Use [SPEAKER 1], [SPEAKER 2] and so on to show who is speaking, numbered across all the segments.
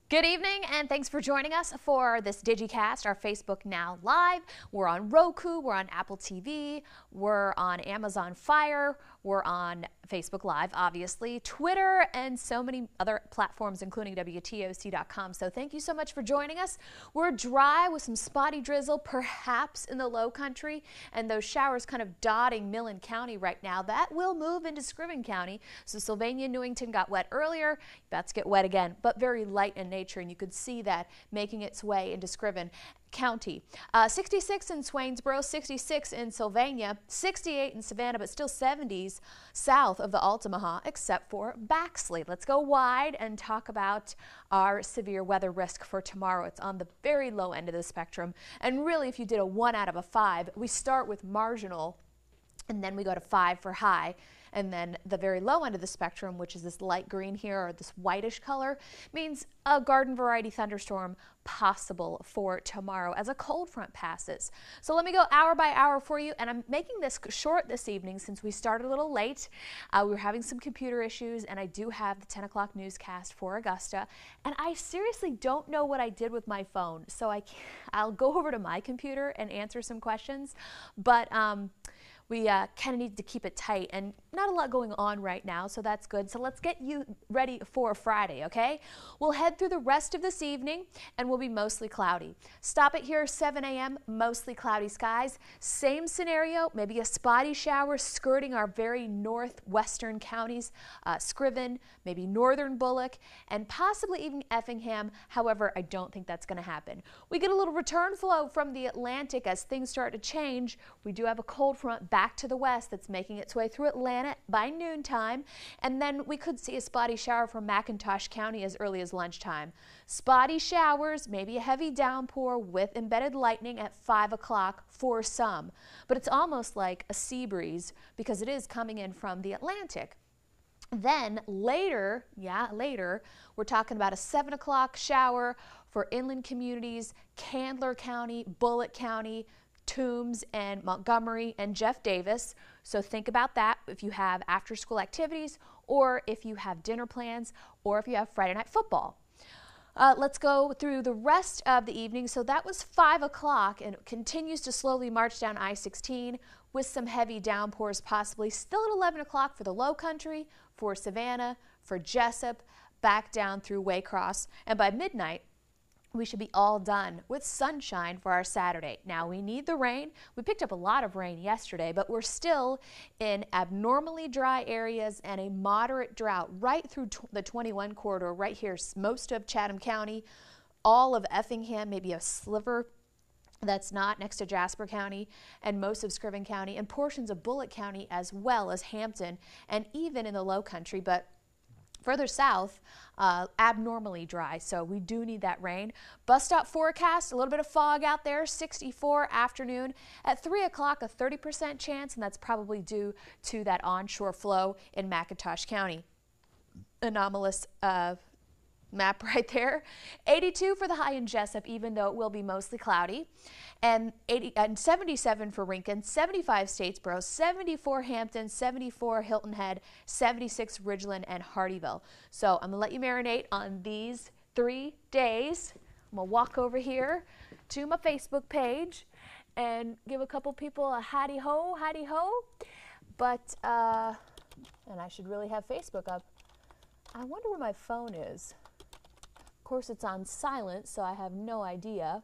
[SPEAKER 1] Good evening, and thanks for joining us for this DigiCast, our Facebook Now Live. We're on Roku, we're on Apple TV, we're on Amazon Fire, we're on Facebook Live, obviously, Twitter, and so many other platforms, including WTOC.com. So thank you so much for joining us. We're dry with some spotty drizzle, perhaps in the low country, and those showers kind of dotting Millen County right now. That will move into Scriven County. So Sylvania, Newington got wet earlier, about to get wet again, but very light in nature, and you could see that making its way into Scriven County. 66 in Swainsboro, 66 in Sylvania, 68 in Savannah, but still 70s south of the Altamaha, except for Baxley. Let's go wide and talk about our severe weather risk for tomorrow. It's on the very low end of the spectrum, and really, if you did a 1 out of a 5, we start with marginal, and then we go to 5 for high. And then the very low end of the spectrum, which is this light green here, or this whitish color, means a garden variety thunderstorm possible for tomorrow as a cold front passes. So let me go hour by hour for you, and I'm making this short this evening since we started a little late. We were having some computer issues, and I do have the 10 o'clock newscast for Augusta, and I seriously don't know what I did with my phone, so I'll go over to my computer and answer some questions, but we kind of need to keep it tight, and not a lot going on right now, so that's good. So let's get you ready for Friday, okay? We'll head through the rest of this evening, and we'll be mostly cloudy. Stop it here, 7 a.m., mostly cloudy skies. Same scenario, maybe a spotty shower skirting our very northwestern counties, Scriven, maybe northern Bullock, and possibly even Effingham. However, I don't think that's going to happen. We get a little return flow from the Atlantic as things start to change. We do have a cold front back to the west that's making its way through Atlanta by noontime, and then we could see a spotty shower from McIntosh County as early as lunchtime. Spotty showers, maybe a heavy downpour with embedded lightning at 5 o'clock for some, but it's almost like a sea breeze because it is coming in from the Atlantic. Then later, we're talking about a 7 o'clock shower for inland communities, Candler County, Bullitt County, Toombs and Montgomery and Jeff Davis. So think about that if you have after school activities, or if you have dinner plans, or if you have Friday night football. Let's go through the rest of the evening. So that was 5 o'clock, and it continues to slowly march down I-16 with some heavy downpours possibly still at 11 o'clock for the low country, for Savannah, for Jessup, back down through Waycross, and by midnight we should be all done with sunshine for our Saturday. Now, we need the rain. We picked up a lot of rain yesterday, but we're still in abnormally dry areas and a moderate drought right through the 21 corridor right here, most of Chatham County, all of Effingham, maybe a sliver that's not next to Jasper County, and most of Scriven County, and portions of Bullitt County as well as Hampton, and even in the low country, but further south, abnormally dry, so we do need that rain. Bus stop forecast, a little bit of fog out there, 64 afternoon. At 3 o'clock, a 30% chance, and that's probably due to that onshore flow in McIntosh County. Anomalous map right there. 82 for the high in Jessup, even though it will be mostly cloudy, and 77 for Rincon, 75 Statesboro, 74 Hampton, 74 Hilton Head, 76 Ridgeland and Hardeeville. So I'm gonna let you marinate on these 3 days. I'm gonna walk over here to my Facebook page and give a couple people a howdy ho, howdy ho. But and I should really have Facebook up. I wonder where my phone is. Of course, it's on silent, so I have no idea.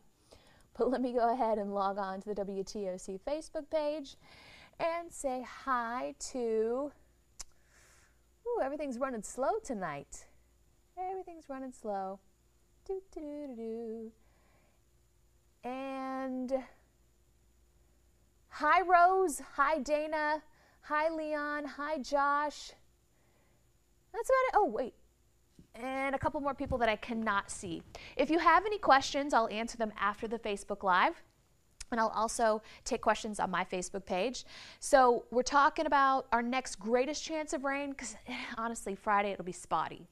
[SPEAKER 1] But let me go ahead and log on to the WTOC Facebook page and say hi to... Ooh, everything's running slow tonight. Everything's running slow. Do, do, do, do, do. And hi, Rose. Hi, Dana. Hi, Leon. Hi, Josh. That's about it. Oh, wait. And a couple more people that I cannot see. If you have any questions, I'll answer them after the Facebook Live. And I'll also take questions on my Facebook page. So we're talking about our next greatest chance of rain, because honestly, Friday it'll be spotty.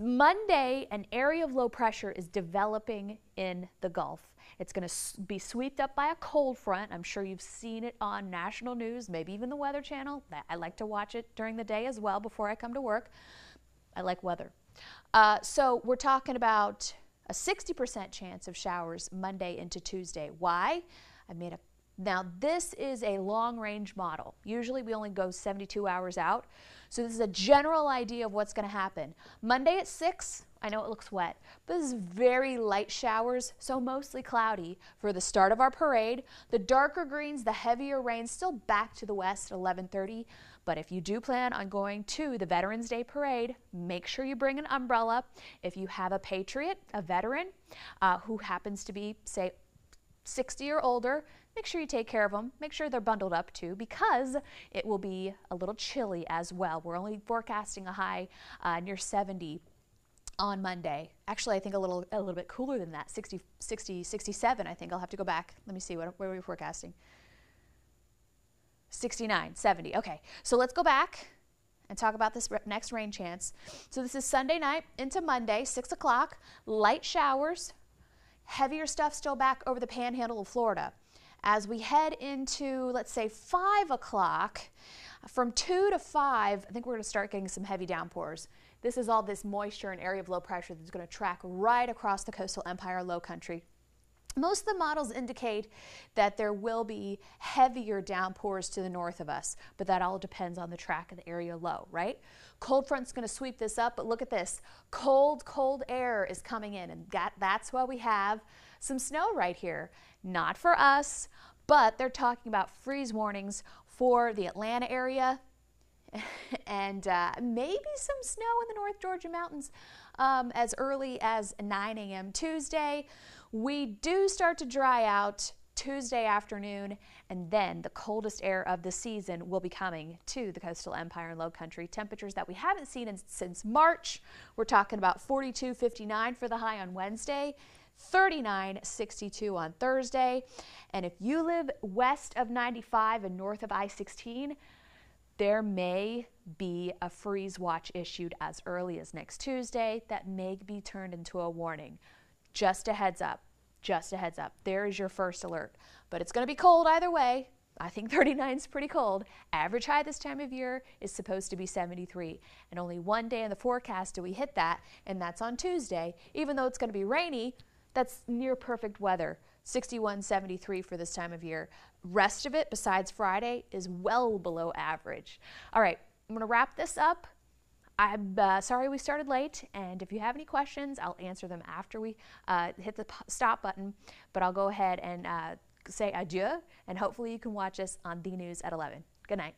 [SPEAKER 1] Monday, an area of low pressure is developing in the Gulf. It's going to be swept up by a cold front. I'm sure you've seen it on national news, maybe even the Weather Channel. I like to watch it during the day as well before I come to work. I like weather. So we're talking about a 60% chance of showers Monday into Tuesday. Why? Now this is a long range model. Usually we only go 72 hours out. So this is a general idea of what's going to happen. Monday at 6, I know it looks wet, but this is very light showers, so mostly cloudy for the start of our parade. The darker greens, the heavier rain, still back to the west at 11:30. But if you do plan on going to the Veterans Day Parade, make sure you bring an umbrella. If you have a patriot, a veteran, who happens to be, say, 60 or older, make sure you take care of them. Make sure they're bundled up too, because it will be a little chilly as well. We're only forecasting a high near 70 on Monday. Actually, I think a little bit cooler than that, 60, 67. I think I'll have to go back. Let me see, where are we forecasting? 69, 70. Okay, so let's go back and talk about this next rain chance. So this is Sunday night into Monday, 6 o'clock, light showers, heavier stuff still back over the panhandle of Florida. As we head into, let's say, 5 o'clock, from 2 to 5, I think we're going to start getting some heavy downpours. This is all this moisture and area of low pressure that's going to track right across the coastal Empire low country. Most of the models indicate that there will be heavier downpours to the north of us, but that all depends on the track of the area low, right? Cold front's going to sweep this up, but look at this. Cold, cold air is coming in, and that's why we have some snow right here. Not for us, but they're talking about freeze warnings for the Atlanta area and maybe some snow in the North Georgia mountains as early as 9 a.m. Tuesday. We do start to dry out Tuesday afternoon, and then the coldest air of the season will be coming to the coastal Empire and low country. Temperatures that we haven't seen since March. We're talking about 42, 59 for the high on Wednesday, 39, 62 on Thursday. And if you live west of 95 and north of I-16, there may be a freeze watch issued as early as next Tuesday that may be turned into a warning. Just a heads up. Just a heads up. There is your first alert. But it's going to be cold either way. I think 39 is pretty cold. Average high this time of year is supposed to be 73. And only one day in the forecast do we hit that, and that's on Tuesday. Even though it's going to be rainy, that's near perfect weather. 61, 73 for this time of year. Rest of it, besides Friday, is well below average. All right, I'm going to wrap this up. I'm sorry we started late, and if you have any questions, I'll answer them after we hit the stop button, but I'll go ahead and say adieu, and hopefully you can watch us on The News at 11. Good night.